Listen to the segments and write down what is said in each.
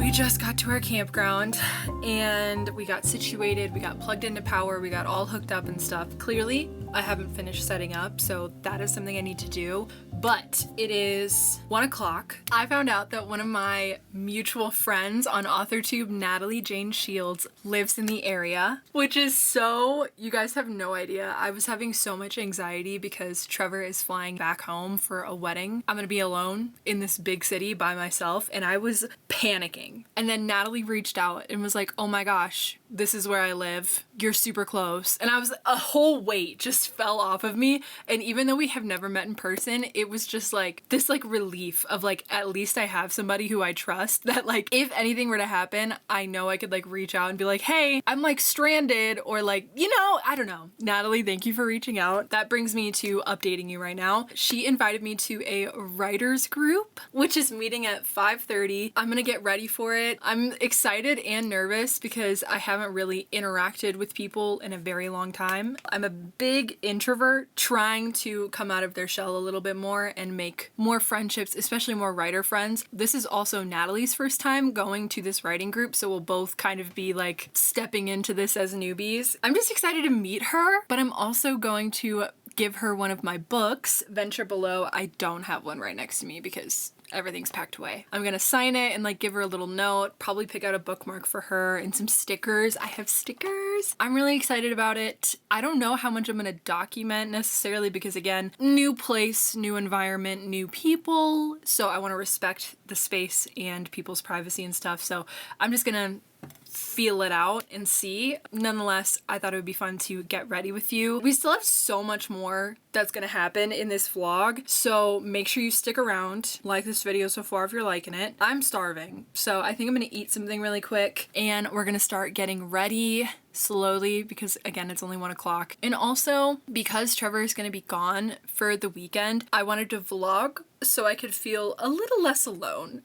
We just got to our campground and we got situated, we got plugged into power, we got all hooked up and stuff. Clearly, I haven't finished setting up, so that is something I need to do. But it is 1 o'clock. I found out that one of my mutual friends on authortube, Natalie Jane Shields, lives in the area, which is so, you guys have no idea. I was having so much anxiety because Trevor is flying back home for a wedding. I'm gonna be alone in this big city by myself, and I was panicking. And then Natalie reached out and was like, oh my gosh, this is where I live. You're super close. And I was, a whole weight just fell off of me. And even though we have never met in person, it was just like this like relief of like, at least I have somebody who I trust that like, if anything were to happen, I know I could like reach out and be like, hey, I'm like stranded, or like, you know, I don't know. Natalie, thank you for reaching out. That brings me to updating you right now. She invited me to a writers group, which is meeting at 5:30. I'm gonna get ready for it. I'm excited and nervous because I haven't really interacted with people in a very long time. I'm a big introvert trying to come out of their shell a little bit more and make more friendships, especially more writer friends. This is also Natalie's first time going to this writing group, so we'll both kind of be like stepping into this as newbies. I'm just excited to meet her, but I'm also going to give her one of my books, Venture Below. I don't have one right next to me because everything's packed away. I'm gonna sign it and like give her a little note, probably pick out a bookmark for her and some stickers. I have stickers. I'm really excited about it. I don't know how much I'm gonna document necessarily because again, new place, new environment, new people. So I wanna respect the space and people's privacy and stuff. So I'm just gonna feel it out and see. Nonetheless, I thought it would be fun to get ready with you. We still have so much more that's gonna happen in this vlog, so make sure you stick around. Like this video so far if you're liking it. I'm starving, so I think I'm gonna eat something really quick and we're gonna start getting ready slowly because again, it's only 1 o'clock. And also because Trevor is gonna be gone for the weekend, I wanted to vlog so I could feel a little less alone.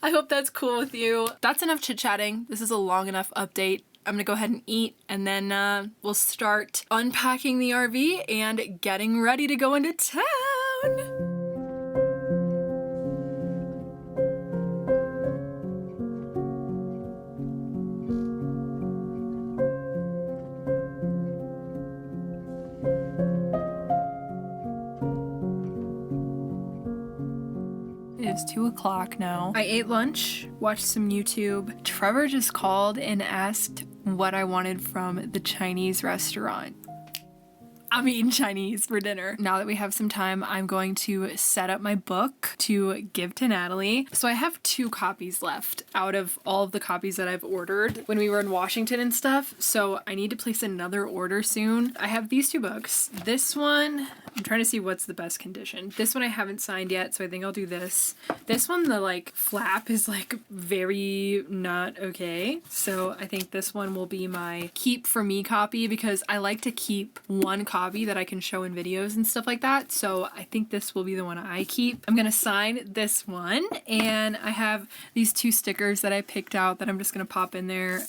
I hope that's cool with you. That's enough chit-chatting. This is a long enough update. I'm gonna go ahead and eat and then we'll start unpacking the RV and getting ready to go into town. It's 2 o'clock now. I ate lunch, watched some YouTube. Trevor just called and asked what I wanted from the Chinese restaurant. I'm eating Chinese for dinner. Now that we have some time, I'm going to set up my book to give to Natalie. So I have 2 copies left out of all of the copies that I've ordered when we were in Washington and stuff. So I need to place another order soon. I have these 2 books. This one, I'm trying to see what's the best condition. This one I haven't signed yet, so I think I'll do this. This one, the like flap is like very not okay. So I think this one will be my keep for me copy because I like to keep one copy that I can show in videos and stuff like that. So I think this will be the one I keep. I'm gonna sign this one and I have these 2 stickers that I picked out that I'm just gonna pop in there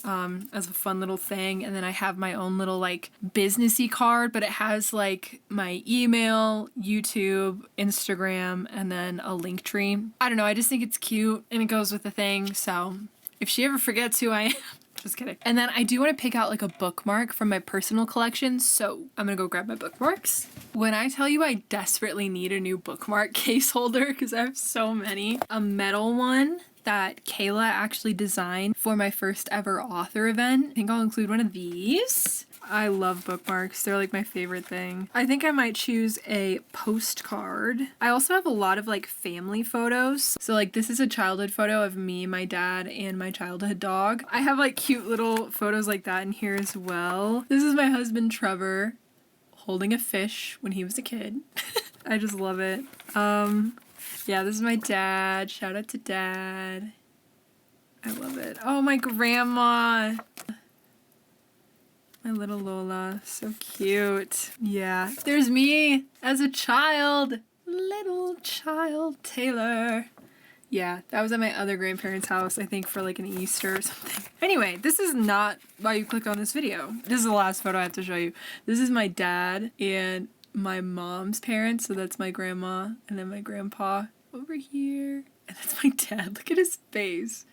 as a fun little thing. And then I have my own little like businessy card, but it has like my email, YouTube, Instagram, and then a link tree. I don't know, I just think it's cute and it goes with the thing. So if she ever forgets who I am, just kidding. And then I do want to pick out like a bookmark from my personal collection, so I'm gonna go grab my bookmarks. When I tell you I desperately need a new bookmark case holder because I have so many. A metal one that Kayla actually designed for my first ever author event. I think I'll include one of these. I love bookmarks. They're like my favorite thing. I think I might choose a postcard. I also have a lot of like family photos. So like this is a childhood photo of me, my dad, and my childhood dog. I have like cute little photos like that in here as well. This is my husband Trevor holding a fish when he was a kid. I just love it. Yeah, this is my dad. Shout out to Dad. I love it. Oh, my grandma. My little Lola, so cute. Yeah, there's me as a child. Little child Taylor. Yeah, that was at my other grandparents' house, I think for like an Easter or something. Anyway, this is not why you clicked on this video. This is the last photo I have to show you. This is my dad and my mom's parents, so that's my grandma and then my grandpa over here. And that's my dad. Look at his face.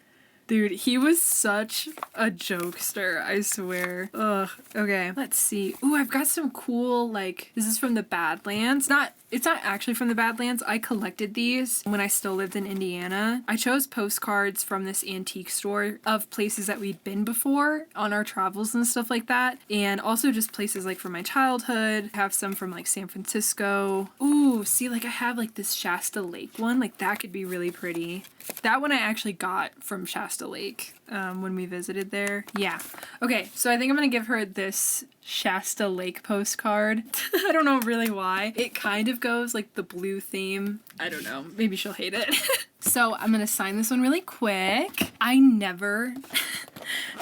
Dude, he was such a jokester, I swear. Ugh. Okay, let's see. Ooh, I've got some cool, like, this is from the Badlands. It's not actually from the Badlands. I collected these when I still lived in Indiana. I chose postcards from this antique store of places that we'd been before on our travels and stuff like that. And also just places like from my childhood. I have some from like San Francisco. Ooh, see, like I have like this Shasta Lake one. Like that could be really pretty. That one I actually got from Shasta Lake when we visited there. Yeah. Okay, so I think I'm gonna give her this Shasta Lake postcard. I don't know really why. It kind of goes like the blue theme. I don't know. Maybe she'll hate it. So I'm gonna sign this one really quick. I never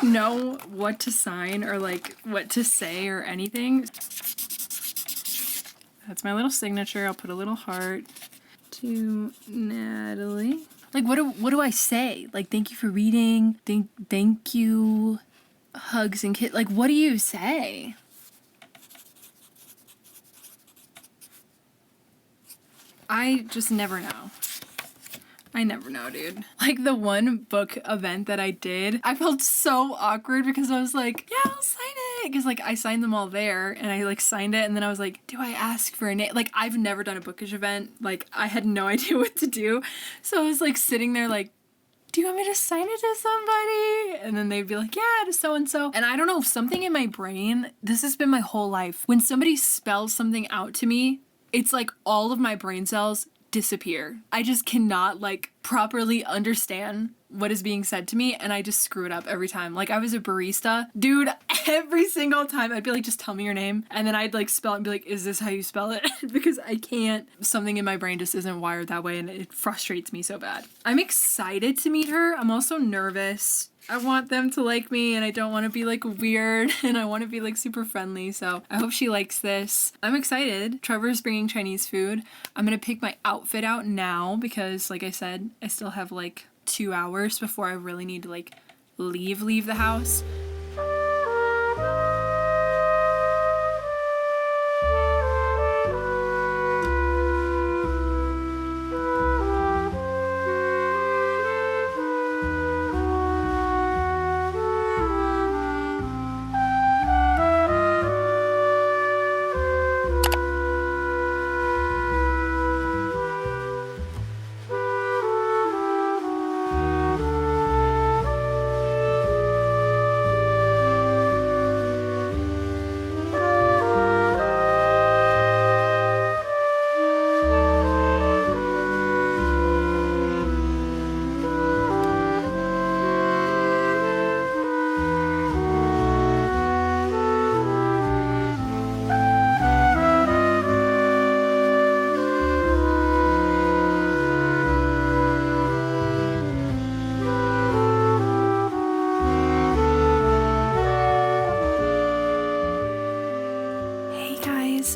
know what to sign or like what to say or anything. That's my little signature. I'll put a little heart. To Natalie. Like what do I say? Like thank you for reading. Thank you. Hugs and kiss. Like what do you say? I just never know. I never know, dude. Like the one book event that I did, I felt so awkward because I was like, yeah, I'll sign it. Because like I signed them all there and I like signed it and then I was like, do I ask for a name? Like I've never done a bookish event. Like I had no idea what to do. So I was like sitting there like, do you want me to sign it to somebody? And then they'd be like, yeah, to so-and-so. And I don't know, something in my brain, this has been my whole life. When somebody spells something out to me, it's like all of my brain cells disappear. I just cannot like properly understand what is being said to me and I just screw it up every time. Like I was a barista. Dude, every single time I'd be like, just tell me your name. And then I'd like spell it and be like, is this how you spell it? Because I can't. Something in my brain just isn't wired that way and it frustrates me so bad. I'm excited to meet her. I'm also nervous. I want them to like me and I don't want to be like weird and I want to be like super friendly. So I hope she likes this. I'm excited. Trevor's bringing Chinese food. I'm going to pick my outfit out now because like I said, I still have like 2 hours before I really need to like leave the house.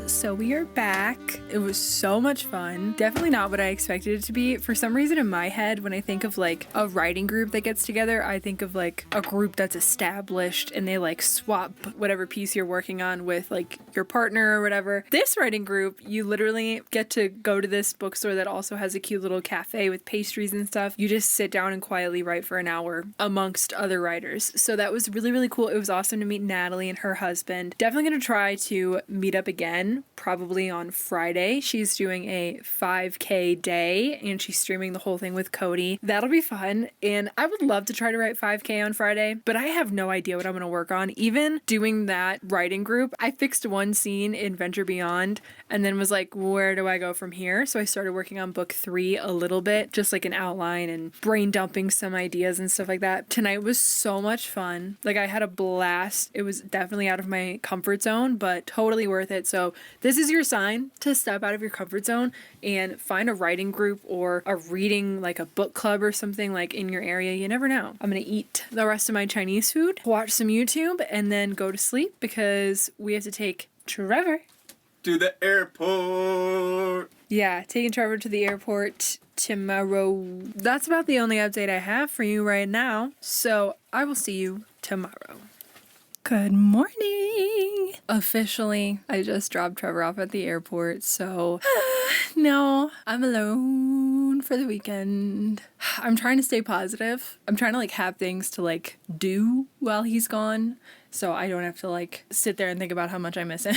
So we are back. It was so much fun. Definitely not what I expected it to be. For some reason in my head, when I think of like a writing group that gets together, I think of like a group that's established and they like swap whatever piece you're working on with like your partner or whatever. This writing group, you literally get to go to this bookstore that also has a cute little cafe with pastries and stuff. You just sit down and quietly write for an hour amongst other writers. So that was really, really cool. It was awesome to meet Natalie and her husband. Definitely going to try to meet up again, probably on Friday. She's doing a 5K day and she's streaming the whole thing with Cody. That'll be fun. And I would love to try to write 5K on Friday, but I have no idea what I'm going to work on. Even doing that writing group, I fixed one scene in Venture Beyond and then was like, where do I go from here? So I started working on book 3 a little bit, just like an outline and brain dumping some ideas and stuff like that. Tonight was so much fun. Like I had a blast. It was definitely out of my comfort zone, but totally worth it. So this is your sign to step out of your comfort zone and find a writing group or a reading, like a book club or something like in your area. You never know. I'm going to eat the rest of my Chinese food, watch some YouTube, and then go to sleep because we have to take Trevor to the airport. Yeah, taking Trevor to the airport tomorrow. That's about the only update I have for you right now. So I will see you tomorrow. Good morning. Officially, I just dropped Trevor off at the airport, so now I'm alone for the weekend. I'm trying to stay positive. I'm trying to like have things to like do while he's gone, so I don't have to like sit there and think about how much I miss him.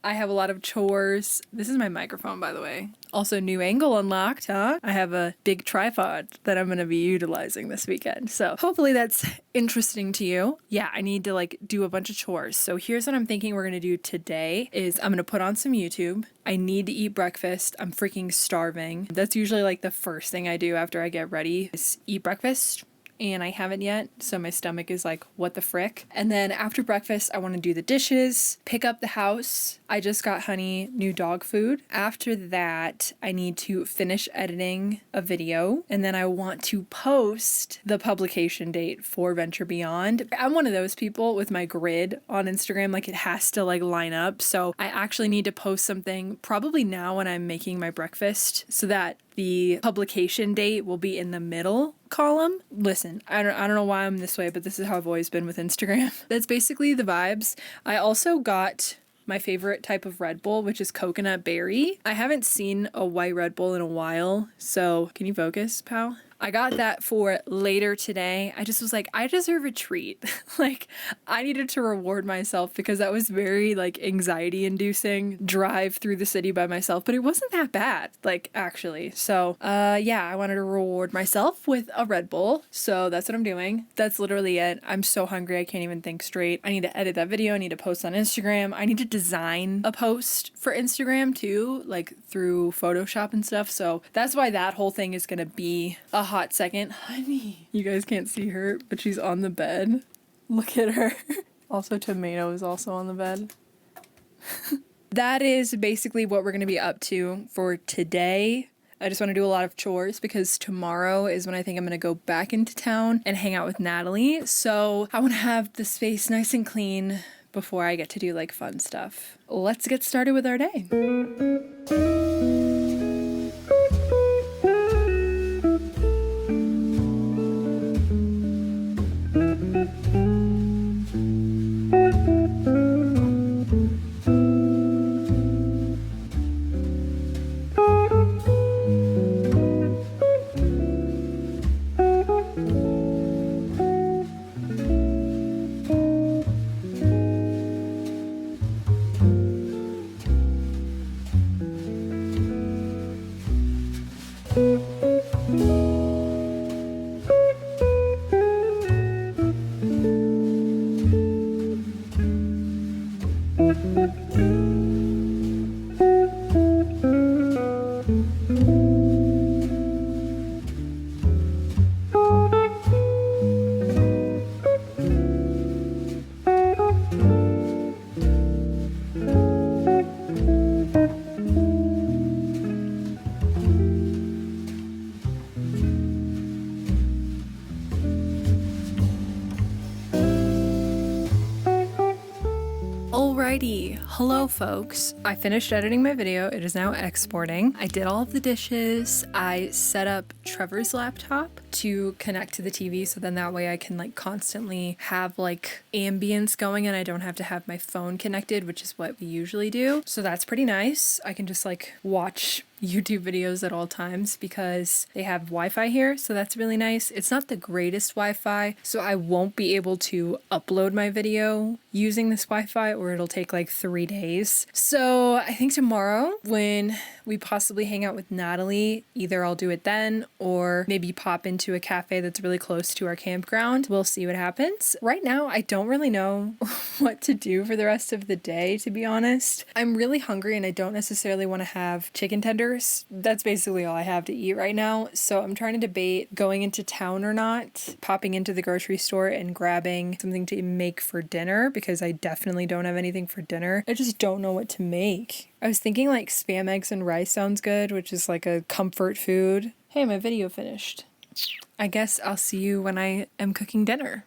I have a lot of chores. This is my microphone, by the way. Also, new angle unlocked, huh? I have a big tripod that I'm going to be utilizing this weekend. So hopefully that's interesting to you. Yeah, I need to like do a bunch of chores. So here's what I'm thinking we're going to do today is I'm going to put on some YouTube. I need to eat breakfast. I'm freaking starving. That's usually like the first thing I do after I get ready is eat breakfast. And I haven't yet, so my stomach is like, what the frick? And then after breakfast, I want to do the dishes, pick up the house. I just got Honey new dog food. After that, I need to finish editing a video, and then I want to post the publication date for Venture Beyond. I'm one of those people with my grid on Instagram, like it has to like line up. So I actually need to post something probably now when I'm making my breakfast so that the publication date will be in the middle column. Listen, I don't know why I'm this way, but this is how I've always been with Instagram. That's basically the vibes. I also got my favorite type of Red Bull, which is coconut berry. I haven't seen a white Red Bull in a while, so can you focus, pal? I got that for later today. I just was like, I deserve a treat. Like, I needed to reward myself because that was very like anxiety inducing drive through the city by myself, but it wasn't that bad, like actually. So, yeah, I wanted to reward myself with a Red Bull. So that's what I'm doing. That's literally it. I'm so hungry. I can't even think straight. I need to edit that video. I need to post on Instagram. I need to design a post for Instagram too, like through Photoshop and stuff. So that's why that whole thing is going to be a hot second. Honey, you guys can't see her, but she's on the bed. Look at her. Also, Tomato is also on the bed. That is basically what we're going to be up to for today. I just want to do a lot of chores because tomorrow is when I think I'm going to go back into town and hang out with Natalie. So I want to have the space nice and clean before I get to do like fun stuff. Let's get started with our day. Alrighty, hello folks. I finished editing my video. It is now exporting. I did all of the dishes. I set up Trevor's laptop to connect to the TV so then that way I can like constantly have like ambience going and I don't have to have my phone connected, which is what we usually do. So that's pretty nice. I can just like watch YouTube videos at all times because they have Wi-Fi here, so that's really nice. It's not the greatest Wi-Fi, so I won't be able to upload my video using this Wi-Fi or it'll take like 3 days. So I think tomorrow when we possibly hang out with Natalie, either I'll do it then or maybe pop into a cafe that's really close to our campground. We'll see what happens. Right now, I don't really know what to do for the rest of the day, to be honest. I'm really hungry and I don't necessarily want to have chicken tenders. That's basically all I have to eat right now. So I'm trying to debate going into town or not, popping into the grocery store and grabbing something to make for dinner because I definitely don't have anything for dinner. I just don't know what to make. I was thinking like Spam, eggs, and rice sounds good, which is like a comfort food. Hey, my video finished. I guess I'll see you when I am cooking dinner.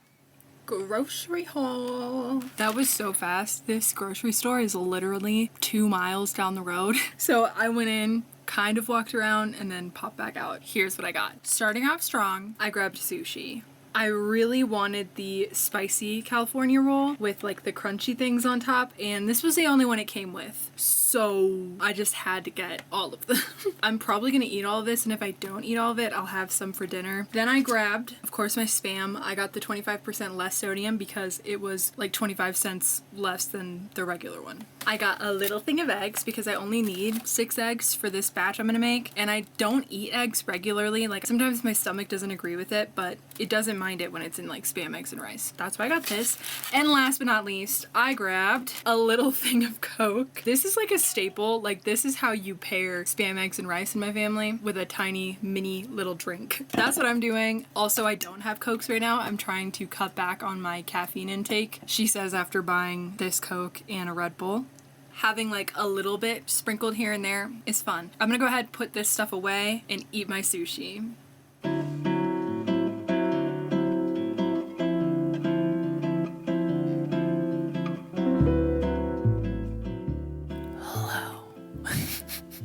Grocery haul. That was so fast. This grocery store is literally 2 miles down the road. So I went in, kind of walked around and then popped back out. Here's what I got. Starting off strong, I grabbed sushi. I really wanted the spicy California roll with like the crunchy things on top, and this was the only one it came with. So I just had to get all of them. I'm probably gonna eat all of this, and if I don't eat all of it, I'll have some for dinner. Then I grabbed, of course, my Spam. I got the 25% less sodium because it was like 25 cents less than the regular one. I got a little thing of eggs because I only need 6 eggs for this batch I'm gonna make, and I don't eat eggs regularly. Like sometimes my stomach doesn't agree with it, but it doesn't mind it when it's in like Spam, eggs, and rice. That's why I got this. And last but not least, I grabbed a little thing of Coke. This is like a staple. Like this is how you pair Spam, eggs, and rice in my family, with a tiny mini little drink. That's what I'm doing. Also, I don't have Cokes right now. I'm trying to cut back on my caffeine intake. She says after buying this Coke and a Red Bull, having like a little bit sprinkled here and there is fun. I'm gonna go ahead, put this stuff away, and eat my sushi.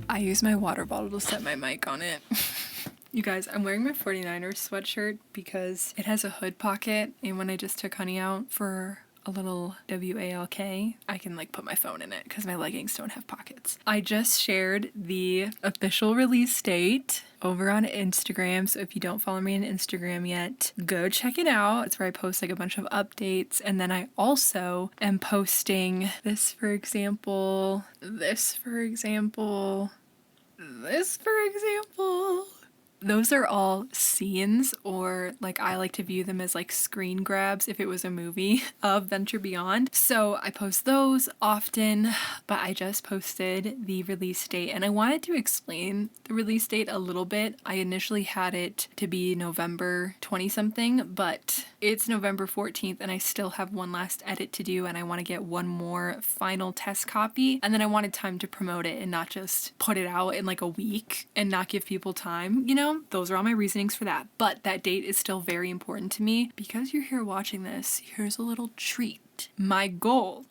I use my water bottle to set my mic on it. You guys, I'm wearing my 49ers sweatshirt because it has a hood pocket, and when I just took Honey out for a little WALK, I can like put my phone in it because my leggings don't have pockets. I just shared the official release date over on Instagram, so if you don't follow me on Instagram yet, go check it out. It's where I post like a bunch of updates, and then I also am posting this for example, this for example, this for example. Those are all scenes, or like I like to view them as like screen grabs if it was a movie of Venture Beyond. So I post those often, but I just posted the release date, and I wanted to explain the release date a little bit. I initially had it to be November 20 something, but it's November 14th and I still have one last edit to do, and I want to get one more final test copy, and then I wanted time to promote it and not just put it out in like a week and not give people time, you know? Those are all my reasonings for that. But that date is still very important to me. Because you're here watching this, here's a little treat. My goal,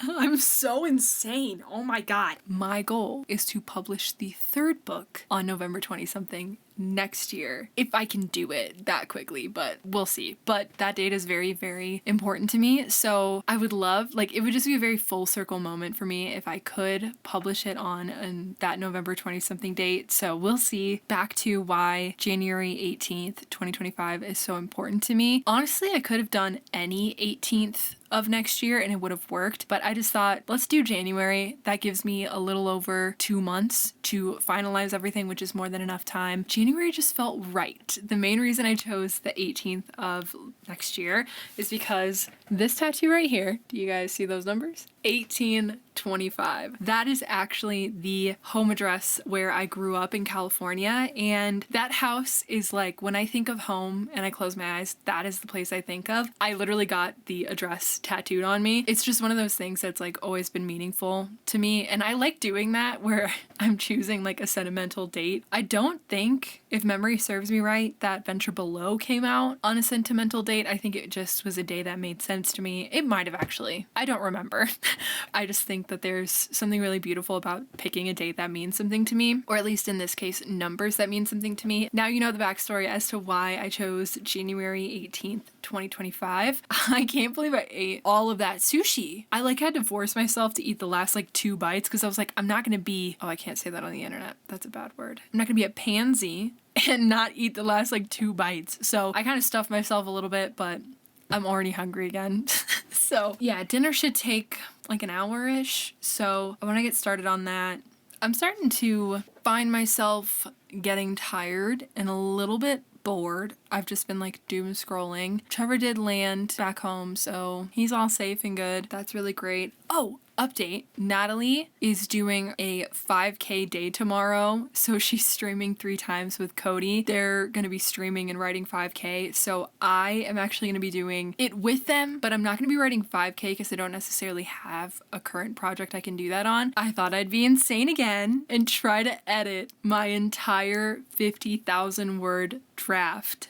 I'm so insane, oh my god. My goal is to publish the 3rd book on November 20 something next year, if I can do it that quickly, but we'll see. But that date is very, very important to me, so I would love, like, it would just be a very full circle moment for me if I could publish it on that November 20 something date. So we'll see. Back to why January 18th 2025 is so important to me. Honestly, I could have done any 18th of next year and it would have worked, but I just thought, let's do January. That gives me a little over 2 months to finalize everything, which is more than enough time. January just felt right. The main reason I chose the 18th of next year is because this tattoo right here, do you guys see those numbers? 1825. That is actually the home address where I grew up in California, and that house is like, when I think of home and I close my eyes, that is the place I think of. I literally got the address tattooed on me. It's just one of those things that's like always been meaningful to me, and I like doing that where I'm choosing like a sentimental date. I don't think, if memory serves me right, that Venture Below came out on a sentimental date. I think it just was a day that made sense to me. It might have actually. I don't remember. I just think that there's something really beautiful about picking a date that means something to me, or at least in this case, numbers that mean something to me. Now you know the backstory as to why I chose January 18th, 2025. I can't believe I ate all of that sushi. I like had to force myself to eat the last like 2 bites because I was like, I'm not gonna be, oh, I can't say that on the internet. That's a bad word. I'm not gonna be a pansy and not eat the last like 2 bites. So I kind of stuffed myself a little bit, but I'm already hungry again. So yeah, dinner should take like an hour-ish. So I want to get started on that. I'm starting to find myself getting tired and a little bit bored. I've just been like doom scrolling. Trevor did land back home, so he's all safe and good. That's really great. Oh, update. Natalie is doing a 5K day tomorrow, so she's streaming 3 times with Cody. They're gonna be streaming and writing 5K, so I am actually gonna be doing it with them, but I'm not gonna be writing 5K because I don't necessarily have a current project I can do that on. I thought I'd be insane again and try to edit my entire 50,000 word draft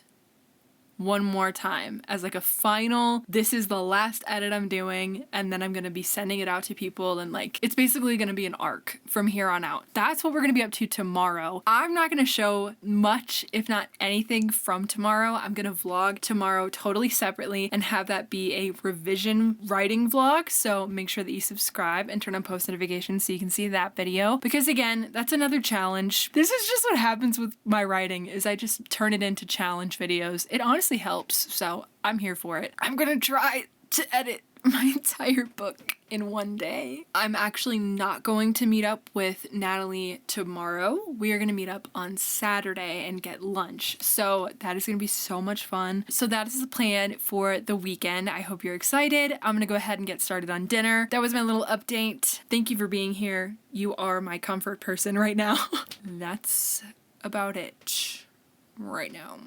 one more time as like a final, this is the last edit I'm doing, and then I'm gonna be sending it out to people, and like it's basically gonna be an arc from here on out. That's what we're gonna be up to tomorrow. I'm not gonna show much, if not anything, from tomorrow. I'm gonna vlog tomorrow totally separately and have that be a revision writing vlog, so make sure that you subscribe and turn on post notifications so you can see that video, because again, that's another challenge. This is just what happens with my writing, is I just turn it into challenge videos. It honestly helps, so I'm here for it. I'm gonna try to edit my entire book in one day. I'm actually not going to meet up with Natalie tomorrow. We are going to meet up on Saturday and get lunch. So that is going to be so much fun. So that is the plan for the weekend. I hope you're excited. I'm going to go ahead and get started on dinner. That was my little update. Thank you for being here. You are my comfort person right now. That's about it right now.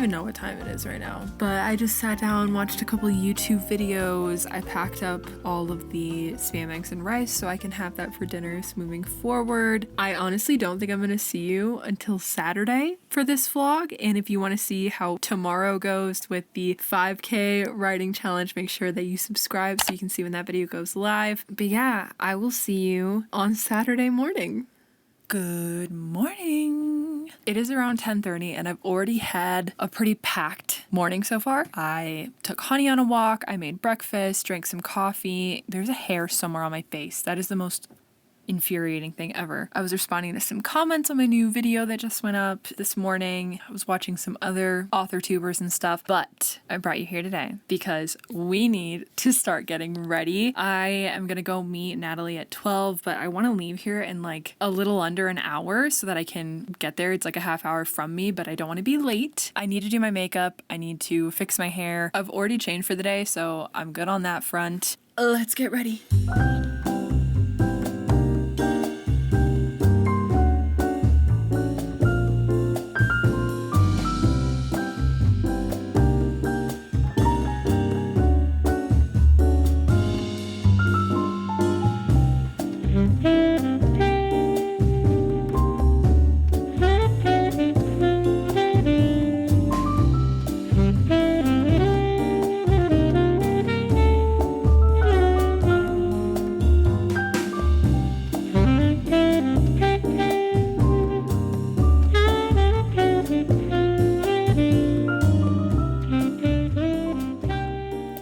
Know what time it is right now, but I just sat down, watched a couple YouTube videos. I packed up all of the Spam eggs and rice so I can have that for dinners moving forward. I honestly don't think I'm gonna see you until Saturday for this vlog, and if you want to see how tomorrow goes with the 5K writing challenge, make sure that you subscribe so you can see when that video goes live. But yeah, I will see you on Saturday morning. Good morning. It is around 10:30 and I've already had a pretty packed morning so far. I took Honey on a walk, I made breakfast, drank some coffee. There's a hair somewhere on my face. That is the most infuriating thing ever. I was responding to some comments on my new video that just went up this morning. I was watching some other author tubers and stuff, but I brought you here today because we need to start getting ready. I am gonna go meet Natalie at 12, but I want to leave here in like a little under an hour so that I can get there. It's like a half hour from me, but I don't want to be late. I need to do my makeup. I need to fix my hair. I've already changed for the day, so I'm good on that front. Let's get ready.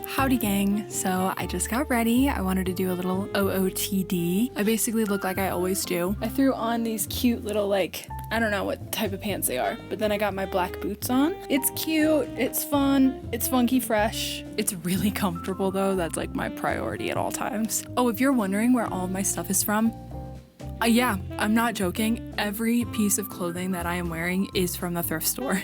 Howdy gang, so I just got ready. I wanted to do a little OOTD. I basically look like I always do. I threw on these cute little like, I don't know what type of pants they are, but then I got my black boots on. It's cute, it's fun, it's funky fresh. It's really comfortable though, that's like my priority at all times. Oh, if you're wondering where all of my stuff is from, yeah, I'm not joking. Every piece of clothing that I am wearing is from the thrift store,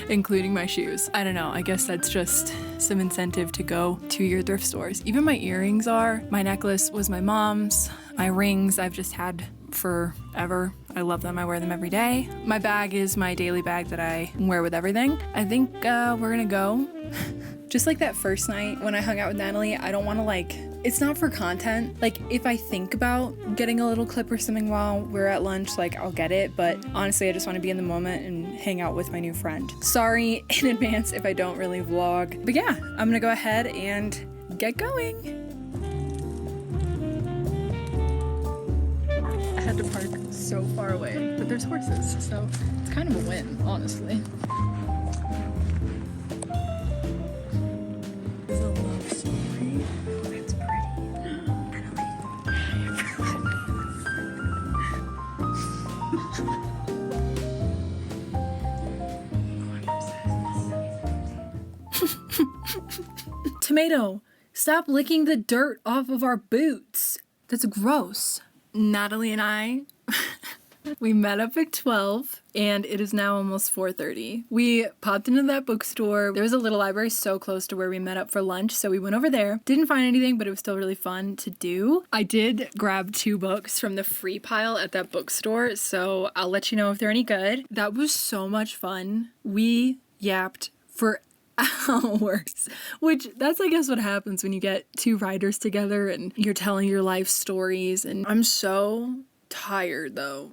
including my shoes. I don't know, I guess that's just some incentive to go to your thrift stores. Even my earrings are. My necklace was my mom's. My rings I've just had forever. I love them, I wear them every day. My bag is my daily bag that I wear with everything. I think we're gonna go Just like that first night when I hung out with Natalie, I don't want to like, it's not for content. Like if I think about getting a little clip or something while we're at lunch, like I'll get it. But honestly, I just want to be in the moment and hang out with my new friend. Sorry in advance if I don't really vlog. But yeah, I'm gonna go ahead and get going. I had to park so far away, but there's horses, so it's kind of a win, honestly. It's a love story. It's pretty. Tomato, stop licking the dirt off of our boots. That's gross. Natalie and I, we met up at 12 and it is now almost 4:30. We popped into that bookstore. There was a little library so close to where we met up for lunch, so we went over there. Didn't find anything, but it was still really fun to do. I did grab 2 books from the free pile at that bookstore, so I'll let you know if they're any good. That was so much fun. We yapped for hours, which that's I guess what happens when you get 2 writers together and you're telling your life stories. And I'm so tired though.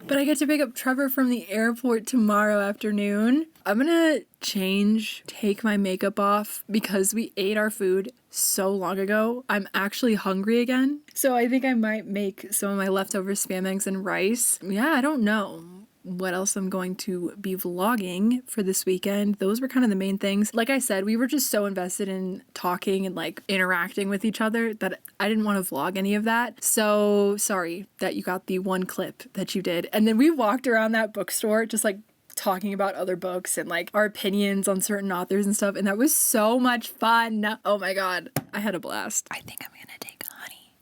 But I get to pick up Trevor from the airport tomorrow afternoon. I'm gonna take my makeup off because we ate our food so long ago. I'm actually hungry again, so I think I might make some of my leftover Spam eggs and rice. Yeah, I don't know what else I'm going to be vlogging for this weekend. Those were kind of the main things. Like I said, we were just so invested in talking and like interacting with each other that I didn't want to vlog any of that. So sorry that you got the 1 clip that you did. And then we walked around that bookstore just like talking about other books and like our opinions on certain authors and stuff. And that was so much fun. Oh my God, I had a blast. I think I'm gonna take Honey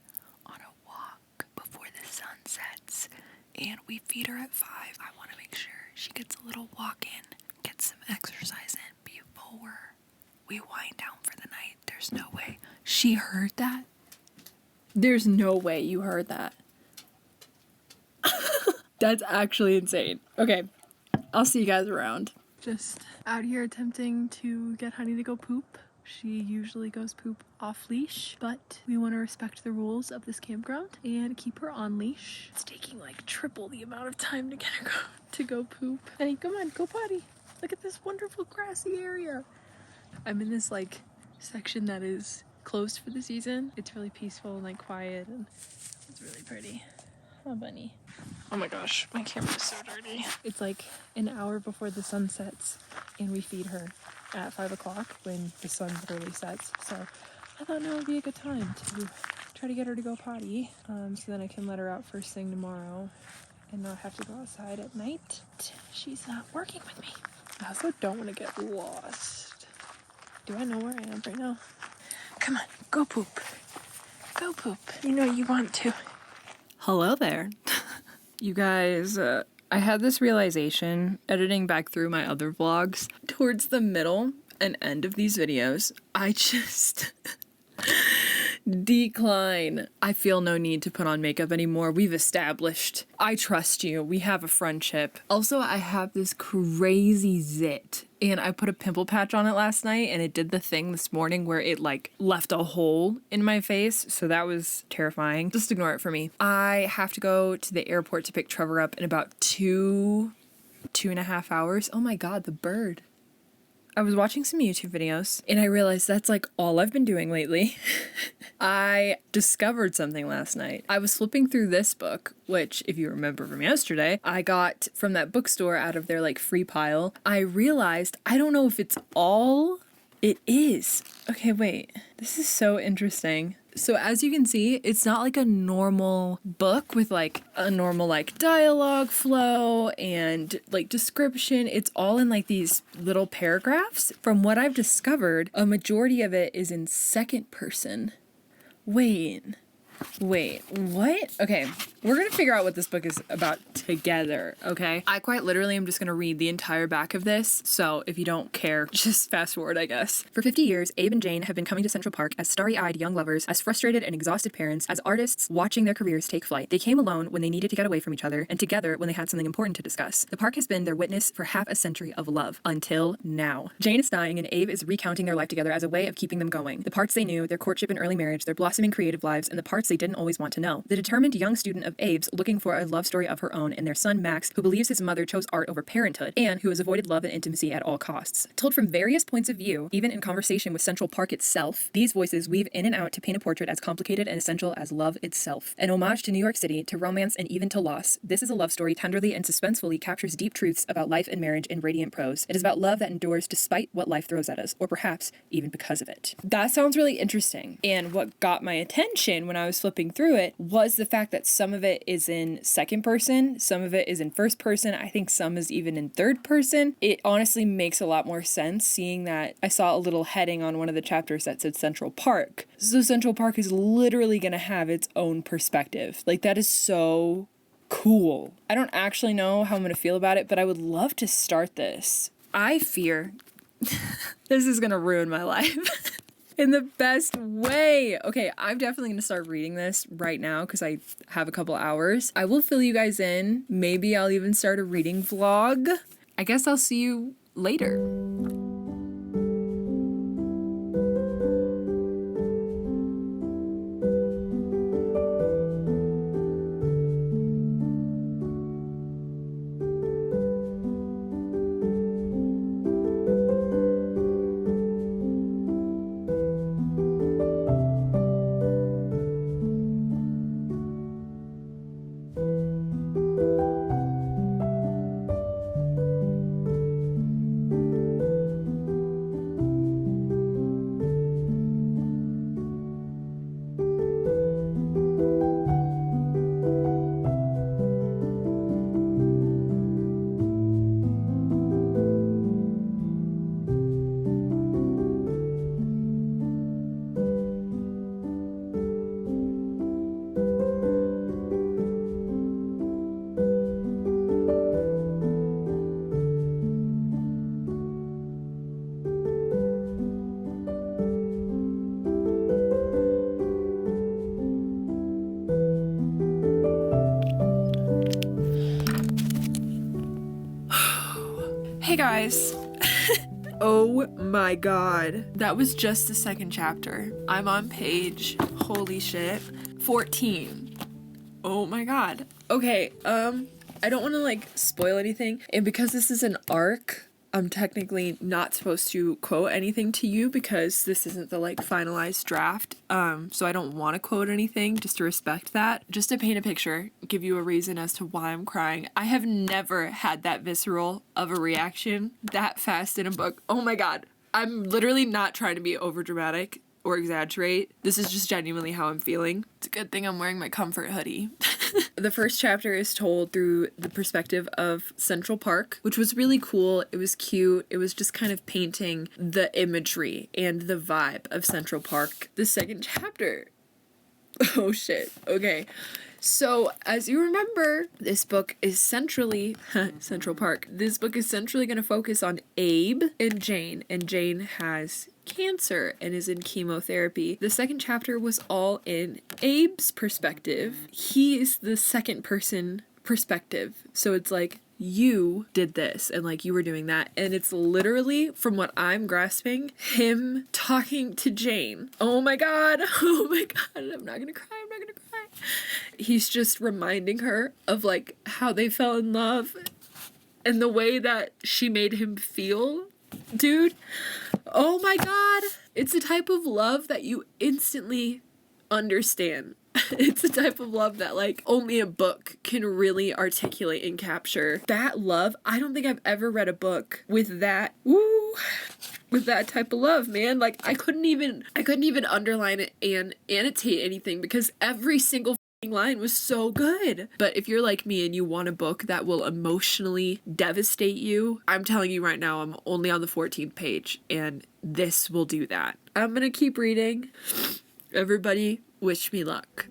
on a walk before the sun sets. And we feed her at 5. I want to make sure she gets a little walk in, gets some exercise in before we wind down for the night. There's no way she heard that. There's no way you heard that. That's actually insane. Okay, I'll see you guys around. Just out here attempting to get Honey to go poop. She usually goes poop off leash, but we want to respect the rules of this campground and keep her on leash. It's taking like triple the amount of time to get her to go poop. Honey, come on, go potty. Look at this wonderful grassy area. I'm in this like section that is closed for the season. It's really peaceful and like quiet, and it's really pretty. Oh, bunny. Oh my gosh, my camera is so dirty. It's like an hour before the sun sets, and we feed her at 5 o'clock when the sun literally sets. So I thought now would be a good time to try to get her to go potty, so then I can let her out first thing tomorrow and not have to go outside at night. She's not working with me. I also don't want to get lost. Do I know where I am right now? Come on, go poop. Go poop. You know you want to. Hello there. You guys, I had this realization editing back through my other vlogs. Towards the middle and end of these videos, I just decline. I feel no need to put on makeup anymore. We've established I trust you. We have a friendship. Also, I have this crazy zit, and I put a pimple patch on it last night, and it did the thing this morning where it like left a hole in my face, so that was terrifying. Just ignore it for me. I have to go to the airport to pick Trevor up in about 2.5 hours. Oh my God, the bird. I was watching some YouTube videos and I realized that's like all I've been doing lately. I discovered something last night. I was flipping through this book, which if you remember from yesterday, I got from that bookstore out of their like free pile. I realized, I don't know if it's all it is. Okay, wait, this is so interesting. So as you can see, it's not like a normal book with like a normal like dialogue flow and like description. It's all in like these little paragraphs. From what I've discovered, a majority of it is in second person. Wait, Wait, what? Okay, we're gonna figure out what this book is about together, okay? I quite literally am just gonna read the entire back of this, so if you don't care, just fast forward, I guess. For 50 years, Abe and Jane have been coming to Central Park as starry-eyed young lovers, as frustrated and exhausted parents, as artists watching their careers take flight. They came alone when they needed to get away from each other, and together when they had something important to discuss. The park has been their witness for half a century of love, until now. Jane is dying, and Abe is recounting their life together as a way of keeping them going. The parts they knew, their courtship and early marriage, their blossoming creative lives, and the parts they didn't always want to know. The determined young student of Abe's looking for a love story of her own, and their son Max, who believes his mother chose art over parenthood, and who has avoided love and intimacy at all costs. Told from various points of view, even in conversation with Central Park itself, these voices weave in and out to paint a portrait as complicated and essential as love itself. An homage to New York City, to romance, and even to loss, this is a love story tenderly and suspensefully captures deep truths about life and marriage in radiant prose. It is about love that endures despite what life throws at us, or perhaps even because of it. That sounds really interesting. And what got my attention when I was flipping through it was the fact that some of it is in second person, some of it is in first person, I think some is even in third person. It honestly makes a lot more sense seeing that I saw a little heading on one of the chapters that said Central Park. So Central Park is literally going to have its own perspective. Like, that is so cool. I don't actually know how I'm going to feel about it, but I would love to start this. I fear this is going to ruin my life. In the best way. Okay, I'm definitely going to start reading this right now because I have a couple hours. I will fill you guys in. Maybe I'll even start a reading vlog. I guess I'll see you later. Hey guys. Oh my god. That was just the second chapter. I'm on page, holy shit, 14. Oh my god. Okay, I don't want to like spoil anything, and because this is an arc, I'm technically not supposed to quote anything to you because this isn't the like finalized draft. So I don't want to quote anything just to respect that. Just to paint a picture, give you a reason as to why I'm crying. I have never had that visceral of a reaction that fast in a book. Oh my god. I'm literally not trying to be over dramatic or exaggerate. This is just genuinely how I'm feeling. It's a good thing I'm wearing my comfort hoodie. The first chapter is told through the perspective of Central Park, which was really cool. It was cute. It was just kind of painting the imagery and the vibe of Central Park. The second chapter. Oh shit. Okay. So, as you remember, this book is centrally, Central Park, this book is centrally going to focus on Abe and Jane has cancer and is in chemotherapy. The second chapter was all in Abe's perspective. He is the second person perspective. So it's like, you did this and like you were doing that, and it's literally, from what I'm grasping, him talking to Jane. Oh my god. Oh my god. I'm not gonna cry. He's just reminding her of like how they fell in love and the way that she made him feel. Dude, oh my god. It's a type of love that you instantly understand. It's a type of love that like only a book can really articulate and capture. That love, I don't think I've ever read a book with that, with that type of love, man. Like I couldn't even underline it and annotate anything because every single line was so good. But if you're like me and you want a book that will emotionally devastate you, I'm telling you right now, I'm only on the 14th page and this will do that. I'm gonna keep reading. Everybody, wish me luck.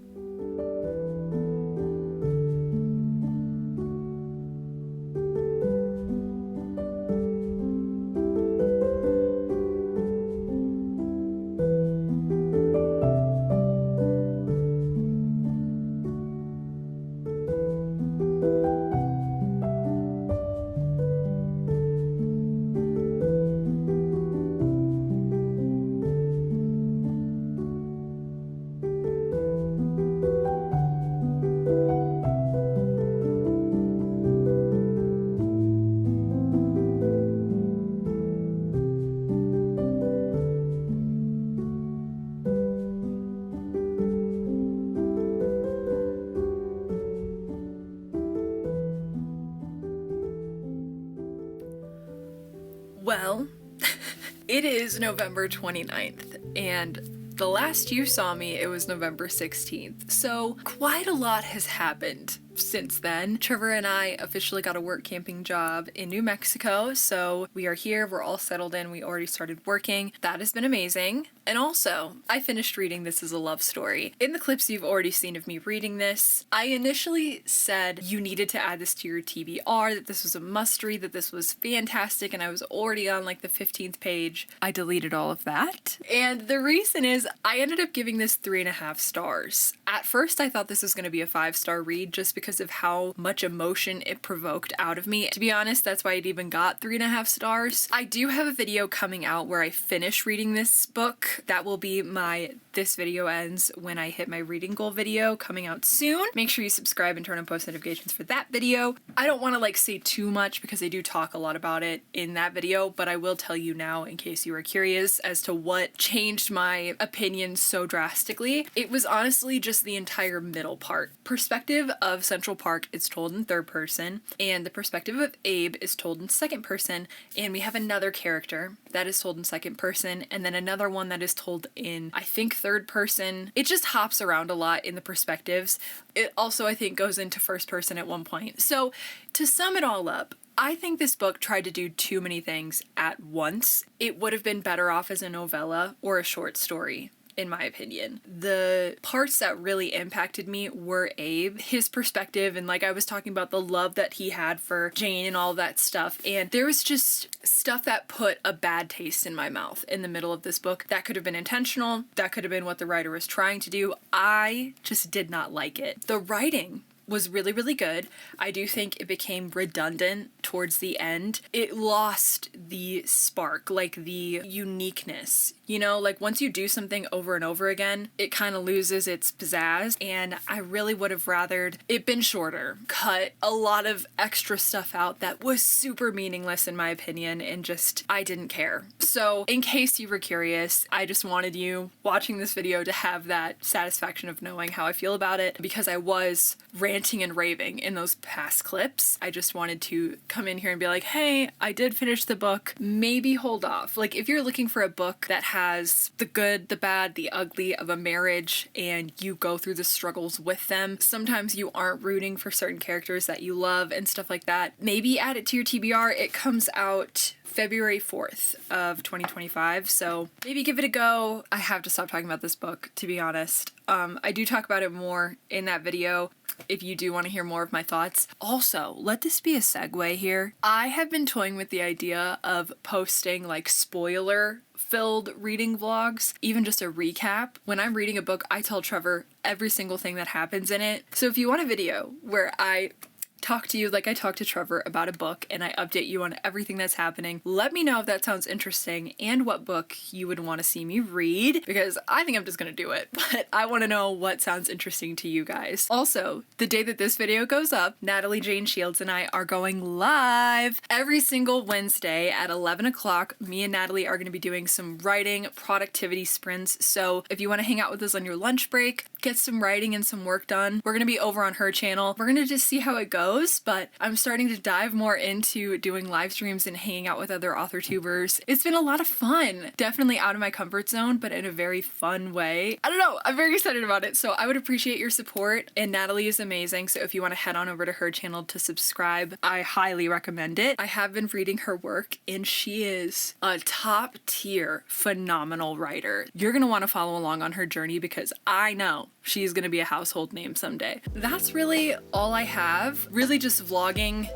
It is November 29th, and the last you saw me, it was November 16th. So quite a lot has happened since then. Trevor and I officially got a work camping job in New Mexico, so we are here, we're all settled in, we already started working. That has been amazing. And also, I finished reading This Is a Love Story. In the clips you've already seen of me reading this, I initially said you needed to add this to your TBR, that this was a must read, that this was fantastic, and I was already on like the 15th page. I deleted all of that. And the reason is I ended up giving this 3.5 stars. At first I thought this was going to be a 5-star read just because of how much emotion it provoked out of me. To be honest, that's why it even got 3.5 stars. I do have a video coming out where I finish reading this book. That will be my This Video Ends When I Hit My Reading Goal video coming out soon. Make sure you subscribe and turn on post notifications for that video. I don't want to like say too much because I do talk a lot about it in that video, but I will tell you now in case you are curious as to what changed my opinion so drastically. It was honestly just the entire middle part. Perspective of Central Park is told in third person, and the perspective of Abe is told in second person, and we have another character that is told in second person, and then another one that is told in, I think, third person. It just hops around a lot in the perspectives. It also, I think, goes into first person at one point. So to sum it all up, I think this book tried to do too many things at once. It would have been better off as a novella or a short story, in my opinion. The parts that really impacted me were Abe, his perspective, and like I was talking about, the love that he had for Jane and all that stuff. And there was just stuff that put a bad taste in my mouth in the middle of this book. That could have been intentional. That could have been what the writer was trying to do. I just did not like it. The writing was really, really good. I do think it became redundant towards the end. It lost the spark, like the uniqueness. You know, like once you do something over and over again, it kind of loses its pizzazz, and I really would have rathered it been shorter. Cut a lot of extra stuff out that was super meaningless in my opinion, and just, I didn't care. So in case you were curious, I just wanted you watching this video to have that satisfaction of knowing how I feel about it, because I was ranting and raving in those past clips. I just wanted to come in here and be like, hey, I did finish the book. Maybe hold off. Like if you're looking for a book that has the good, the bad, the ugly of a marriage, and you go through the struggles with them, sometimes you aren't rooting for certain characters that you love and stuff like that, maybe add it to your TBR. It comes out February 4th of 2025, so maybe give it a go. I have to stop talking about this book, to be honest. I do talk about it more in that video if you do want to hear more of my thoughts. Also, let this be a segue here. I have been toying with the idea of posting like spoiler-filled reading vlogs, even just a recap. When I'm reading a book, I tell Trevor every single thing that happens in it. So if you want a video where I talk to you like I talk to Trevor about a book and I update you on everything that's happening, let me know if that sounds interesting and what book you would want to see me read, because I think I'm just gonna do it, but I want to know what sounds interesting to you guys. Also, the day that this video goes up, Natalie, Jane Shields, and I are going live every single Wednesday at 11 o'clock. Me and Natalie are going to be doing some writing productivity sprints, so if you want to hang out with us on your lunch break, get some writing and some work done, we're going to be over on her channel. We're going to just see how it goes, but I'm starting to dive more into doing live streams and hanging out with other author tubers. It's been a lot of fun. Definitely out of my comfort zone, but in a very fun way. I don't know, I'm very excited about it, so I would appreciate your support, and Natalie is amazing, so if you want to head on over to her channel to subscribe, I highly recommend it. I have been reading her work, and she is a top tier, phenomenal writer. You're gonna want to follow along on her journey because I know she's gonna be a household name someday. That's really all I have. Really just vlogging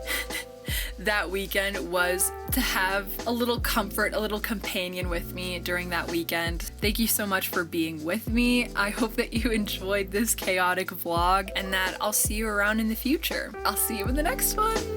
that weekend was to have a little comfort, a little companion with me during that weekend. Thank you so much for being with me. I hope that you enjoyed this chaotic vlog and that I'll see you around in the future. I'll see you in the next one.